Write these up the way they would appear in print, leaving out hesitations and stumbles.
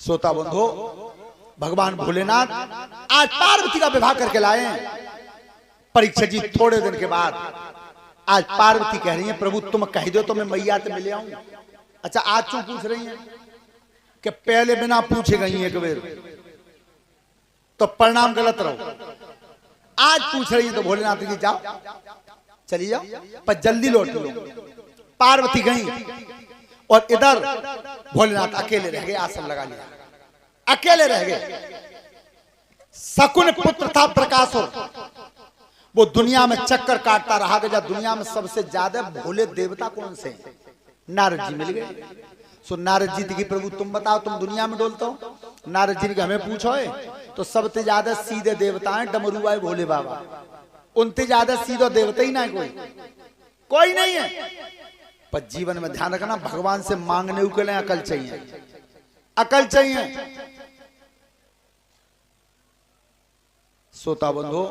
श्रोता बंधु, भगवान भोलेनाथ आज पार्वती का विवाह करके लाए हैं। परीक्षा जी थोड़े दिन के बाद आज पार्वती कह रही है, प्रभु तुम कह दो तो मैं मैया से मिले आऊं। अच्छा, आज क्यों पूछ रही हैं कि पहले बिना पूछे गई एक बार तो परिणाम गलत रहो। आज पूछ रही है तो भोलेनाथ जी जाओ, चली जाओ, पर जल्दी लौट लो। पार्वती गई और इधर भोलेनाथ अकेले रह गए, आसन लगा लिया, अकेले रह गए। शकुन पुत्र था प्रकाशुर, वो दुनिया में चक्कर काटता रहा गया। दुनिया में सबसे ज्यादा भोले देवता कौन से? नारद जी मिल गए। सो नारद जी की प्रभु तुम बताओ, तुम दुनिया में डोलते हो? नारद जी ने हमें पूछो है तो सबसे ज्यादा सीधे देवता है डमरुआ भोले बाबा। उनसे ज्यादा सीधा देवता ही ना कोई नहीं है। पर जीवन में ध्यान रखना, भगवान से मांगने के लिए अकल चाहिए, अकल चाहिए। श्रोता बंधु,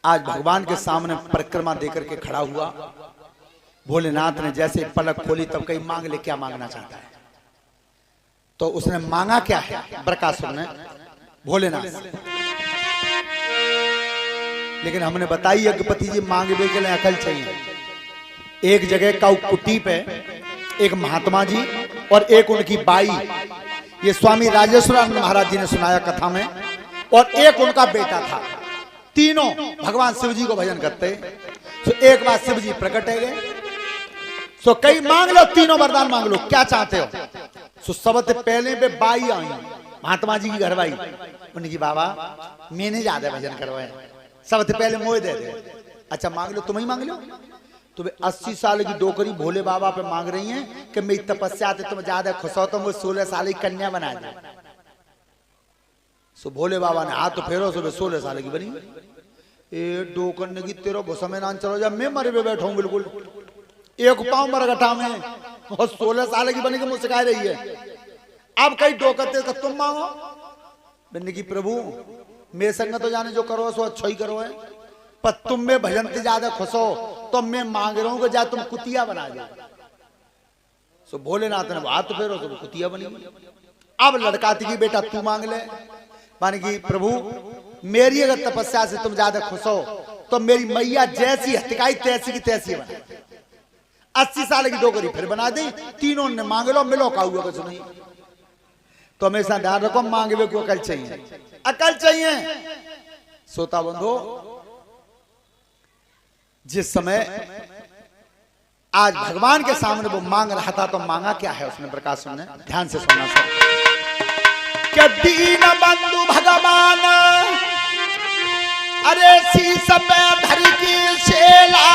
आज भगवान के सामने परिक्रमा देकर के खड़ा हुआ। भोलेनाथ ने जैसे पलक खोली तब कहीं मांग ले, क्या मांगना चाहता है? तो उसने मांगा क्या है बरकासुर ने भोलेनाथ से। लेकिन हमने बताई यज्ञपति जी मांगने के लिए अकल चाहिए। एक जगह काउ कुटी पे एक महात्मा जी और एक उनकी बाई, ये स्वामी राजेश्वरानंद महाराज जी ने सुनाया कथा में, और एक उनका बेटा था। तीनों भगवान शिव जी को भजन करते। तो एक बार शिव जी प्रकट है गए, तो कई मांग लो, तीनों वरदान मांग लो, क्या चाहते हो? तो सबसे पहले पे बाई आई, महात्मा जी की घरवाई, उनकी बाबा मैंने ज्यादा भजन करवाए, सबसे पहले मोह दे दे। अच्छा मांग लो, तुम ही मांग लो। तो वे 80 साल की डोकरी भोले बाबा पे मांग रही हैं कि मेरी तपस्या से तुम ज्यादा खुश हो तो मुझे 16 साल की कन्या बना दे। सो भोले बाबा ने हाथ तो फेरो, सो 16 साल की बनी। ए डोकरने की तेरो भूसा में नान चलो जा, मैं मरे पे बैठा हूं बिल्कुल, एक पांव मरगटा में, और 16 साल की बनी के मुझे सिखा रही है। अब कई डोकरते तो तुम मांगो। मैंने की प्रभु मेरे संग तो जाने जो करो सो अच्छा ही करो है, पर तुम में भजन से ज्यादा खुश हो तो मैं मांग रहा हूं कि जा तुम कुतिया बना दो। सो भोलेनाथ ने हाथ फेरो तो कुतिया बनी। अब लड़काती की बेटा तू मांग ले, माने की प्रभु मेरी अगर तपस्या से तुम ज्यादा खुश हो तो मेरी मैया जैसी हथिकाई तैसी की तैसी बना। 80 साल की डोकरी फिर बना दी। तीनों ने मांग लो, मिलो का हुआ कुछ नहीं। तो हमेशा ध्यान रखो, मांगे को अकल चाहिए, अकल चाहिए। श्रोता बंधु, जिस समय आज भगवान के सामने वो मांग रहा था तो मांगा क्या है उसने? प्रकाश ने ध्यान से सुनना सर। क्या दीन बंधु भगवान अरे शीश पे धर की शेला,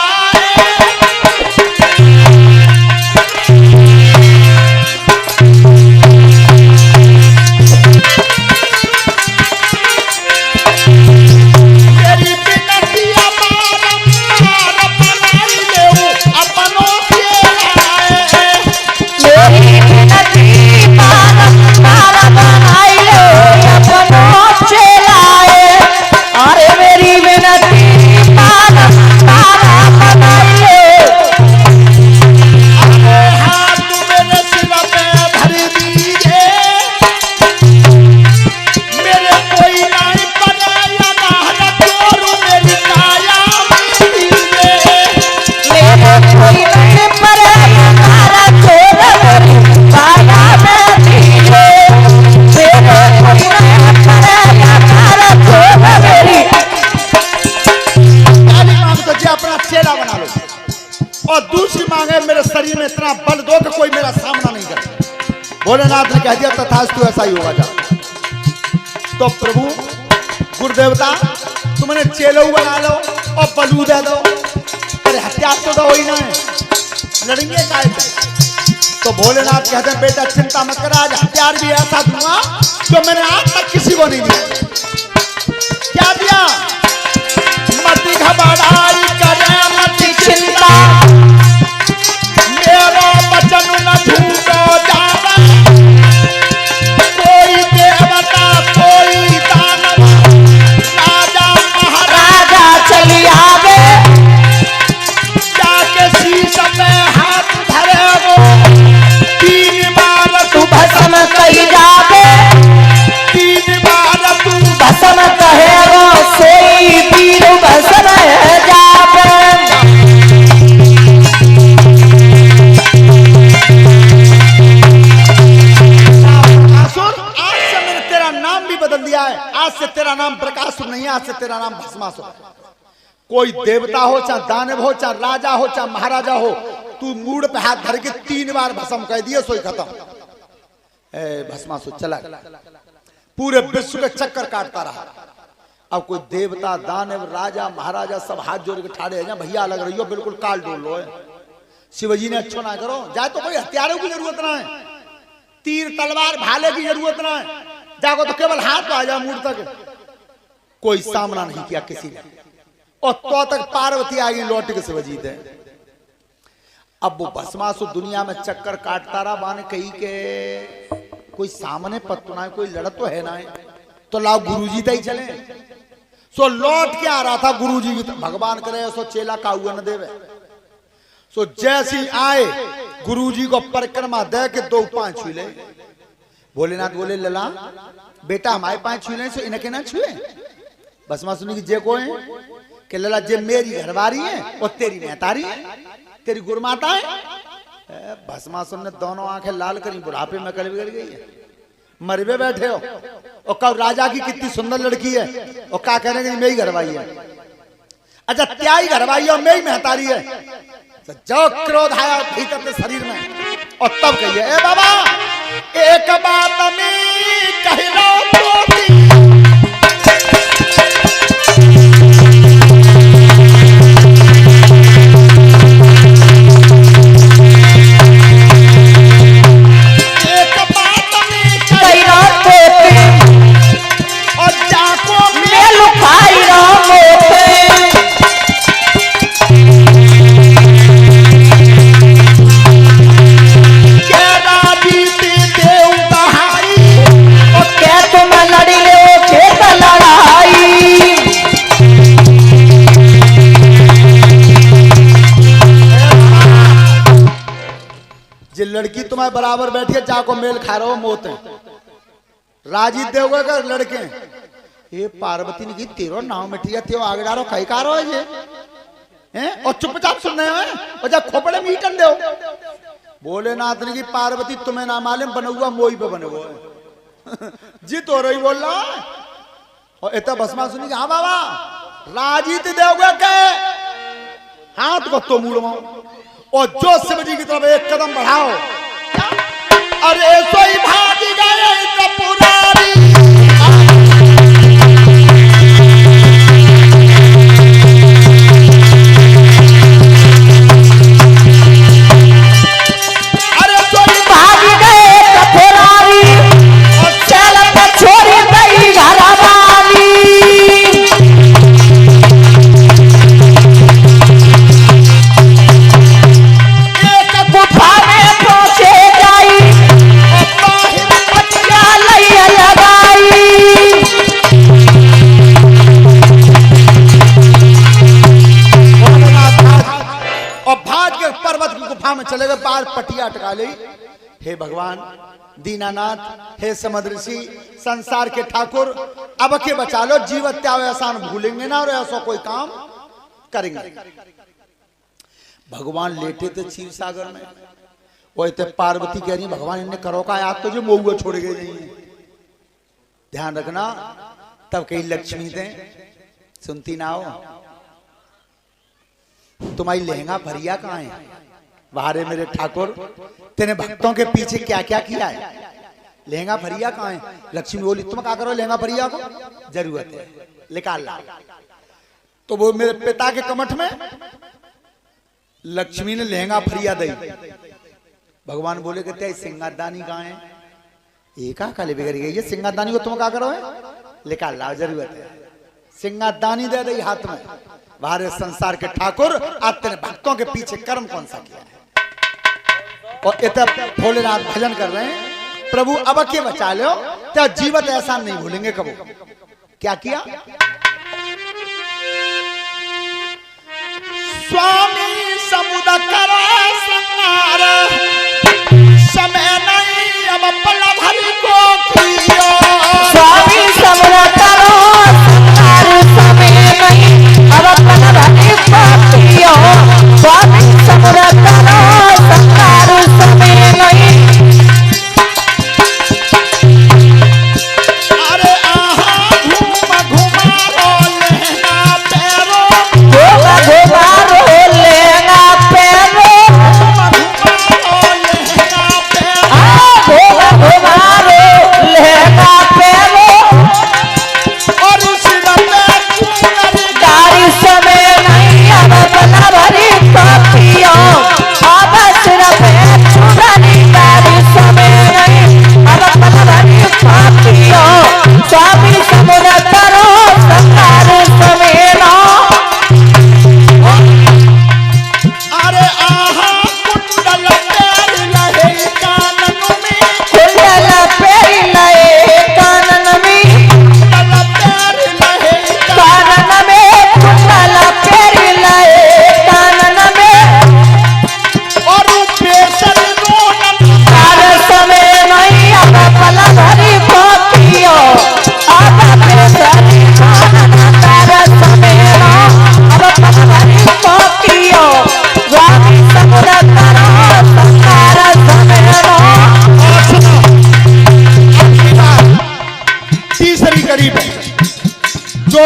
भोलेनाथ ने कह दिया तथास्तु, ऐसा ही होगा। जा तो प्रभु गुरुदेवता तुमने चेलो बना लो और बलू दे दो, अरे हत्या तो हो ही ना है, लड़ेंगे काय से? तो भोलेनाथ कहते हैं बेटा चिंता मत कर, आज हथियार भी ऐसा दूंगा जो मैंने आज तक किसी को नहीं दिया। क्या दिया? मत घबराई करे मत चिंता, मेरा वचन न झूठो जाना, कोई देवता कोई दानव, राजा महाराजा चली आवे, जाके शीश में हाथ धरे वो 3 बार तू भस्म दुनिया से तेरा नाम भस्मासुर। कोई देवता हो, चाहे दानव हो, चाहे राजा हो, चाहे महाराजा हो, तू मूड पे हाथ धर के 3 बार भस्म कह दिए, सोई खत्म। भस्मासुर चला, पूरे विश्व के चक्कर काटता रहा। अब कोई देवता, दानव, राजा, महाराजा सब हाथ जोड़ के ठाड़े हैं, भैया लग रही हो, बिल्कुल काल डोल लो। शिवजी ने अच्छो ना करो, जाए तो कोई हथियारों की जरूरत ना है, तीर तलवार भाले की जरूरत ना है, जागो तो केवल हाथ तो आ जाओ मूड तक। कोई सामना नहीं किया किसी ने, और तो तक पार्वती आ गई लौट के शिवजी दे। अब वो भस्मासुर दुनिया में चक्कर काटता रहा, बाने कही के कोई सामने पत्तो ना है, कोई लड़त तो है ना है, तो लाओ गुरुजी तक ही चले। सो लौट के आ रहा था गुरुजी की, भगवान करे सो चेला काउआ न देवे। सो जैसी आए गुरुजी को परिक्रमा दे के 2 पांव छुले। भोलेनाथ बोले लला बेटा हमारे 5 छुले सो इनके ना छुए। भस्मासुर की जे को है कि लला जे मेरी घरवारी है और तेरी महतारी है, तेरी गुरमाता है। भस्मासुर ने दोनों आंखें लाल करी, बुढ़ापे में कल बिगड़ गई है, मरबे बैठे हो। और कब राजा की कितनी सुंदर लड़की है, और क्या करेंगे मेरी घरवाई है। अच्छा क्या ही घरवाई है और मेरी महतारी है। जो क्रोध आया भीतर के शरीर में, और तब कहिए ए बाबा एक बात में कह लो तो लड़की तुम्हारे बराबर बैठी है, जाको मेल खा रहे हो मोत है। राजी देवगा का लड़के ये पार्वती ने की तेरो नाव मिठिया तेरो आगे डारो कई कारो है ये हैं, और चुपचाप सुनने हैं और जब खोपड़े में हीटन दो। भोलेनाथ ने की पार्वती तुम्हें ना मालूम बना हुआ मोई पे बने हुए जी तो रही बोल रहा है। और इतना भस्मासुर की हाँ बाबा राजी देवगा के हाथ को तो मुड़वाओ, और जो शिवजी की तरफ एक कदम बढ़ाओ, अरे सोई भागी गए त्रिपुरारी। अरे सोई भागी गए त्रिपुरारी, और चलत छोड़ी गई घरवाली। में चले गए, बाल पटिया अटका ली। हे भगवान दीनानाथ, हे समदृषि, संसार के ठाकुर, अब के बचा लो, जीवत त्याग एहसान भूलेंगे ना और ऐसा कोई काम करेंगे। भगवान लेटे थे क्षीर सागर में, वो थे पार्वती कह रही भगवान इन्हें करो का याद तो जो मऊआ छोड़ गए नहीं, ध्यान रखना। तब कहीं लक्ष्मी थे, सुनती ना हो, तुम्हारी लहंगा भरिया कहाँ है बाहरे मेरे ठाकुर, तेने भक्तों के पीछे क्या क्या किया है, लहंगा भरिया कहाँ है। लक्ष्मी बोली तुम क्या करो लहंगा भरिया को, जरूरत है निकाल ला। तो वो मेरे पिता के कमठ में लक्ष्मी ने लहंगा भरिया दी। भगवान बोले कहते सिंगारदानी कहाँ है, ये कहाँ काले बिगड़ गई है, सिंगारदानी को तुम क्या करो है, निकाल ला जरूरत है। सिंगारदानी दे दी हाथ में। बाहर संसार के ठाकुर आज तेरे भक्तों के पीछे कर्म कौन सा किया है। और इतना भोलेनाथ भजन कर रहे हैं, प्रभु अब के बचा लो, तो जीवत ऐसा नहीं भूलेंगे कबो। क्या किया, स्वामी समुद्र करो संहार, समय नहीं अब पल भर को कियो। स्वामी समुद्र करो संहार, समय नहीं अब पल भर को कियो। स्वामी समुद्र करो संहार, समय नहीं। अरे आहा घूम घुमा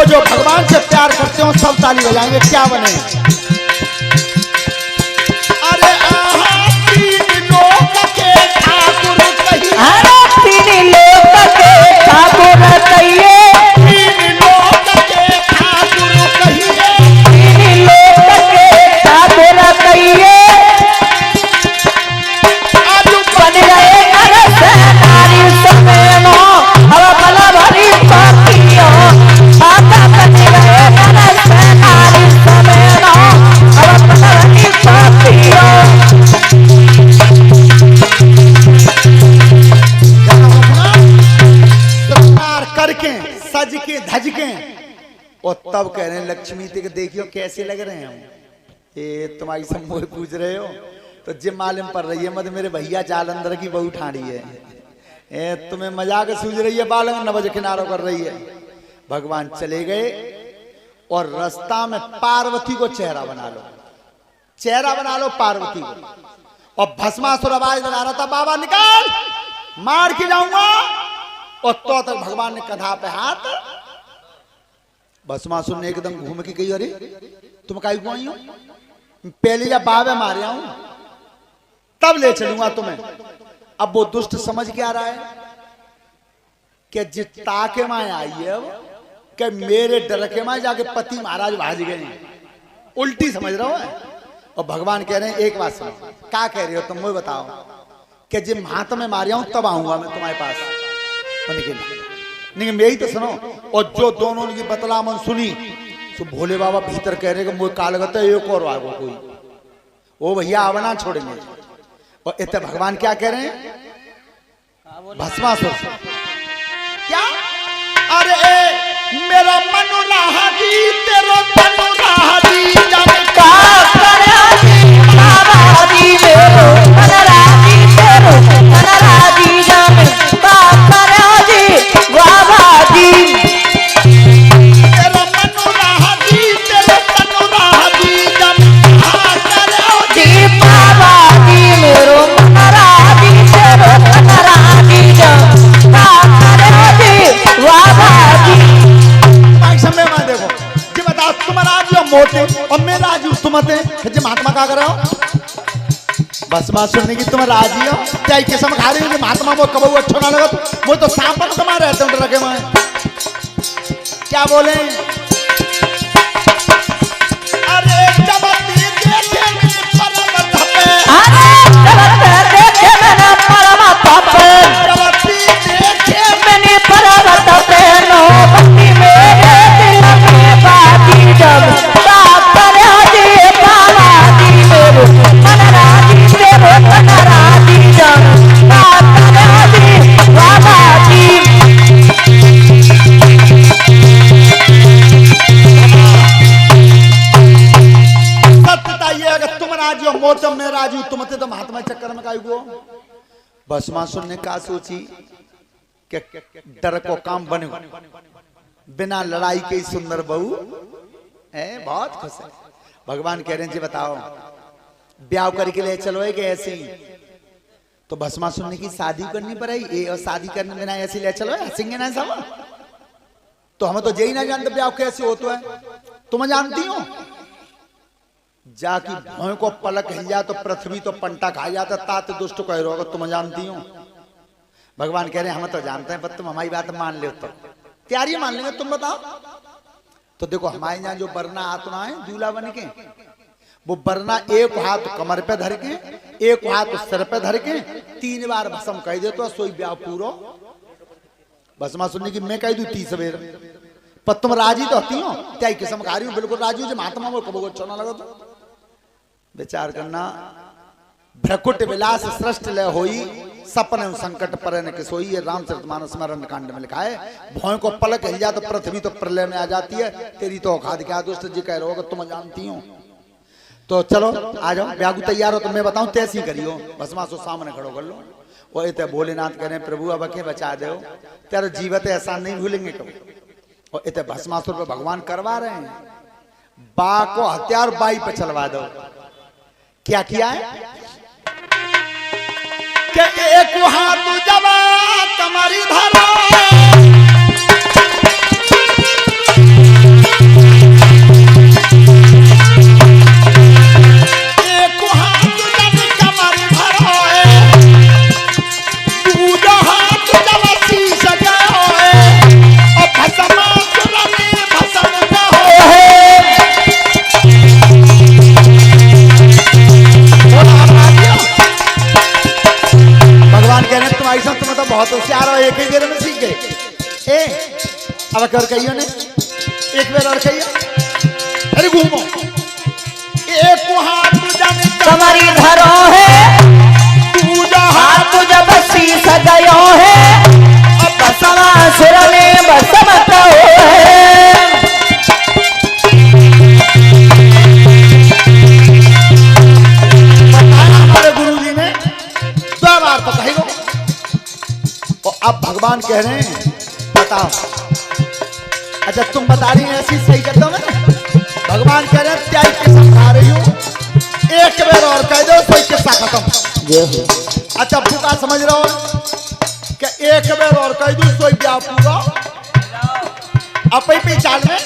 जो भगवान से प्यार करते हो सब ताली बजाएंगे, क्या बने। अरे आहा तीन लोक के ठाकुर कहिए, अरे तीन लोक के ठाकुर कहिए, तीन लोक के ठाकुर कहिए, तीन लोक के ठाकुर कहिए, आज बन गए नर से नारी समेनो, अब बल भरी पापियों, आता बन गए नर से नारी समेनो, अब बल भरी पापियों। श्रृंगार करके सज के धज के और तब कह रहे हैं लक्ष्मी जी के देखियो कैसे लग रहे हैं हम। ये तुम्हारी सब मुझे पूछ रहे हो तो जिम मालूम पड़ रही है मत मेरे भैया जालंधर की बहू ठाड़ी है। तुम्हें मजाक सूझ रही है, बालक 9 बजे किनारों कर रही है। भगवान चले गए और रास्ता में पार्वती को चेहरा बना लो, चेहरा बना लो पार्वती को। और भस्मासुर आवाज लगा रहा था, बाबा निकाल मार के जाऊंगा। और तो तक भगवान ने कंधा पे हाथ, भस्मासुर ने एकदम घूम के कही अरे तुम काहे को आई हो, पहले जब बाबे मारे आऊं तब ले चलूंगा तुम्हें। अब वो दुष्ट समझ क्या रहा है कि जिता के माए आई है अब कि मेरे डर के माए जाके पति महाराज भाज गए, उल्टी समझ रहा है। और भगवान कह रहे हैं एक बात सुनो, क्या कह रहे हो तुम मुझे बताओ कि जब हाथ में मारिया हूं तब आऊंगा मैं तुम्हारे पास। नहीं मेरी तो सुनो। और जो दोनों की बतलामन सुनी तो भोले बाबा भीतर कह रहे कि मुझे काल लगता है एक और आगो कोई, वो भैया आवना छोड़ेंगे। और इतने भगवान क्या कह रहे हैं भस्मासुर से, क्या अरे मेरा मनु राहती तेरा मनु राहती जाने का कराजी बाबा जी मेरो कराजी तेरो कराजी जाने का कराजी बाबा जी, तेरा मनु राहती तेरा मनु राहती जाने का कराजी बाबा जी मेरो कराजी तेरो कराजी जाने का कराजी बाबा जी। भाई समय में देखो जी बताओ तुम राजी हो मोटे और मैं राजी हूं तुमते कि महात्मा क्या कर रहे हो। भस्मासुर ने की तुम राजी हो क्या कसम खा रही हो महात्मा वो कबू अच्छा ना लगा वो तो सांप पर कमा रहते हैं रखे में क्या बोले। अरे जब देखे पर्वत पे, अरे जब देखे मैंने पर्वत पे, जब देखे मैंने पर्वत पे नौबती मेरे दिल में बाजी जब कराजी बाबा जी मेरो कराजी तेरो कराजी जब कराजी बाबा जी। सत्यता ये अगर तुम राजी हो मोचम में राजी हूं तुमते तो महात्मा चक्कर में काई को। भस्मासुर ने कहा सोची कि डर को काम बने बिना लड़ाई के सुंदर बहू है, बहुत खुश है। भगवान कह रहे हैं जी बताओ ब्याह करके ले चलो है कि ऐसे ही। तो भस्मासुर ने की शादी करनी पड़ेगी और शादी करने बिना ऐसे ले चलो हंसेंगे ना सब। तो हमें तो यही ना जानते ब्याह कैसे होता है, तुम जानती हो जाकि भौं को पलक हिल जाए तो पृथ्वी तो पंटा खा जाता तात दुष्ट कह रहे हो, तुम जानती हो। भगवान कह रहे हैं हम तो जानते हैं पर तुम हमारी बात मान ले तो तैयारी मान लेंगे तुम बताओ। तो देखो हमारे यहाँ जो वरना आत्मा है दूल्हा बन के वो वरना एक हाथ कमर पे धर के एक हाथ सिर पे धर के 3 बार भस्म कह दे तो सोई ब्याह पूरो। भस्मा सुनने की मैं कह दू 30 बेर पर तुम राजी तो होती हो क्या किस्म खा रही हूँ बिल्कुल राजी हो जो महात्मा वो कबो अच्छा ना लगा तो विचार करना। भ्रकुट विलास सृष्ट लय होई सपने संकट पर न किसोई, ये रामचरितमानस में कांड में लिखा है। भौं को पलक हिल जा तो पृथ्वी तो प्रलय में आ जाती है, तेरी तो औकात क्या दोस्त जी कह रहे हो तुम जानती हो। तो चलो आ जाओ ब्याह तैयार हो तो मैं बताऊं तैसी करियो। भस्मासुर सामने खड़ो कर लो वो इतने भोलेनाथ कह रहे प्रभु अब के बचा दो तेरा जीवत ऐसा नहीं भूलेंगे कभी। और इतने भस्मासुर पे भगवान करवा रहे हैं बा को हथियार बाई पे चलवा दो। क्या किया है कि एक हाथ जवा तुम्हारी धरा बहुत होशियार हो, एक ही बेर में सीख गए। अब कर कहियो ने एक बेर और कहियो, अरे घूमो एक हाथ जाने कमरी धरो है पूजा हाथ जब शीस गयो है बसमा सुर में बसम कहो है। हमारे गुरु जी ने 2 बार बताइए। और अब भगवान कह रहे हैं बताओ, अच्छा तुम बता रही हैं ऐसी सही कर दो ना। भगवान कह रहे हैं त्याग के समझा रही हूँ, एक बेर और कह दो कोई किस्सा खत्म। अच्छा भूखा समझ रहा हो कि एक बेर और कह दू सोई क्या पूरा अपई पे चाल में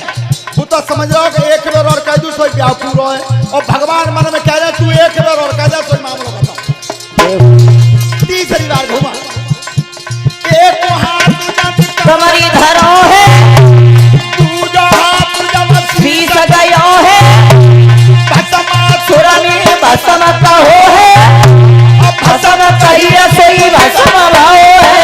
वो तो समझ रहा हो कि एक बेर और कह दू सोई क्या पूरा है। और भगवान मन में कह रहे तू एक बेर और कह दे सोई मामला बताओ। तीसरी बार घूमा एक हाथ कमरी धरो है पूजा हाथ शीस गयो है सुर में बसम कहो है बसम कहिए सोई बसम भाओ है।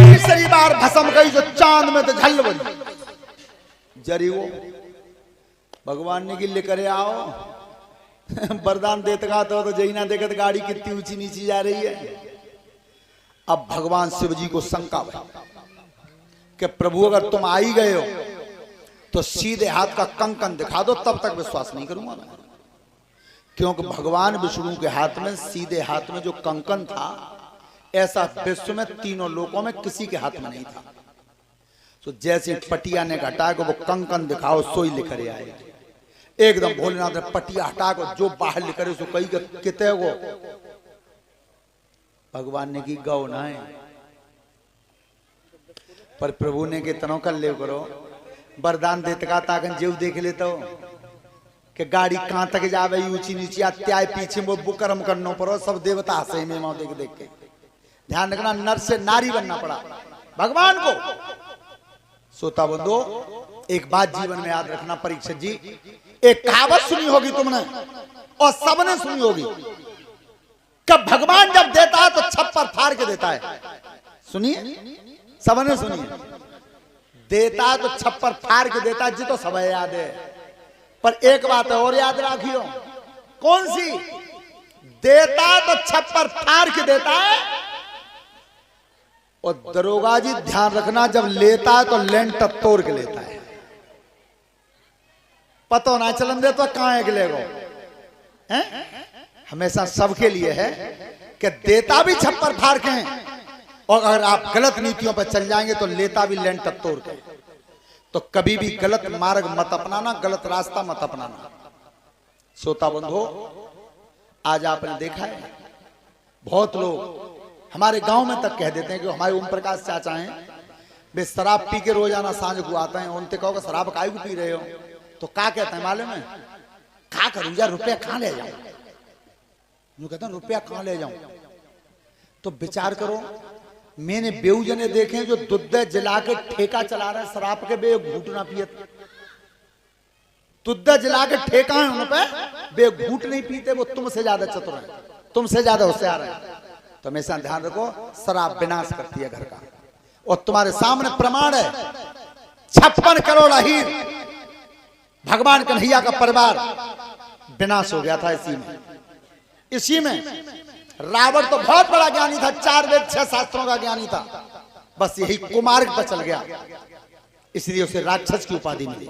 तीसरी बार भस्म गई जो चांद में तो झल बनी जरी वो भगवान ने गिल्ले करे आओ वरदान देते का तो जैना देखत गाड़ी कितनी ऊंची नीची जा रही है। अब भगवान शिव जी को शंका भई कि प्रभु अगर तुम आ ही गए हो तो सीधे हाथ का कंकन दिखा दो, तब तक विश्वास नहीं करूंगा मैं। क्योंकि भगवान विष्णु के हाथ में सीधे हाथ में जो कंकन था ऐसा विश्व में तीनों लोकों में किसी के हाथ में नहीं था। तो जैसे पटिया ने हटा को वो कंकन दिखाओ सोई लेकर आए। एकदम भोलेनाथ ने पटिया हटा को जो बाहर लेकर उसको कही किते वो भगवान ने की गौ ना है, पर प्रभु ने के तनों कर ले करो वरदान देते का ताकन जीव देख लेते हो कि गाड़ी कहां तक जावे ऊंची नीची त्याय पीछे वो बुकरम करना पड़ो। सब देवता हंसे में मां देख देख के। ध्यान रखना नर से नारी बनना पड़ा भगवान को। सोता बंधो एक बात जीवन में याद रखना परीक्षित जी, एक कहावत सुनी होगी तुमने और सबने सुनी होगी कि भगवान जब देता है तो छप्पर फाड़ के देता है। सुनिए सबने सुनिए, देता है तो छप्पर फाड़ के देता है जी, तो सब याद है। पर एक बात है और याद रखियो, कौन सी? देता है तो छप्पर फाड़ के देता है, और दरोगा जी ध्यान रखना जब लेता है तो लेंट तोड़ के लेता है। पता ना चलन दे तो कहां अगलेगो हैं। हमेशा सबके लिए है कि देता भी छप्पर फाड़ के हैं, और अगर आप गलत नीतियों पर चल जाएंगे तो लेता भी लेंट तोड़ के। तो कभी भी गलत मार्ग मत अपनाना, गलत रास्ता मत अपनाना। श्रोता बंधो आज आपने देखा है बहुत लोग हमारे गांव में तक कह देते हैं कि हमारे ओम प्रकाश चाचा हैं, वे शराब पी के रोजाना सांझ को आते हैं। उनसे कहो शराब काहे को पी रहे हो, तो क्या कहते हैं मालूम है? क्या करूं यार, रुपया कहां ले जाऊं? यूं कहते हैं रुपया कहां ले जाऊं? तो विचार करो, मैंने बेऊजने देखे जो दूध जला के ठेका चला रहे हैं शराब के, बे घूट ना पिए। दूध जला के ठेका है उन पे, बे घूट नहीं पीते। वो तुमसे ज्यादा चतुर है, तुमसे ज्यादा होशियार है। तो हमेशा ध्यान रखो, शराब विनाश करती है घर का। और तुम्हारे सामने प्रमाण है, 56 करोड़ अहीर भगवान कन्हैया का परिवार विनाश हो गया था इसी में। रावण तो बहुत बड़ा ज्ञानी था, 4 वेद 6 शास्त्रों का ज्ञानी था, बस यही कुमार्ग पर चल गया, इसलिए उसे राक्षस की उपाधि मिली।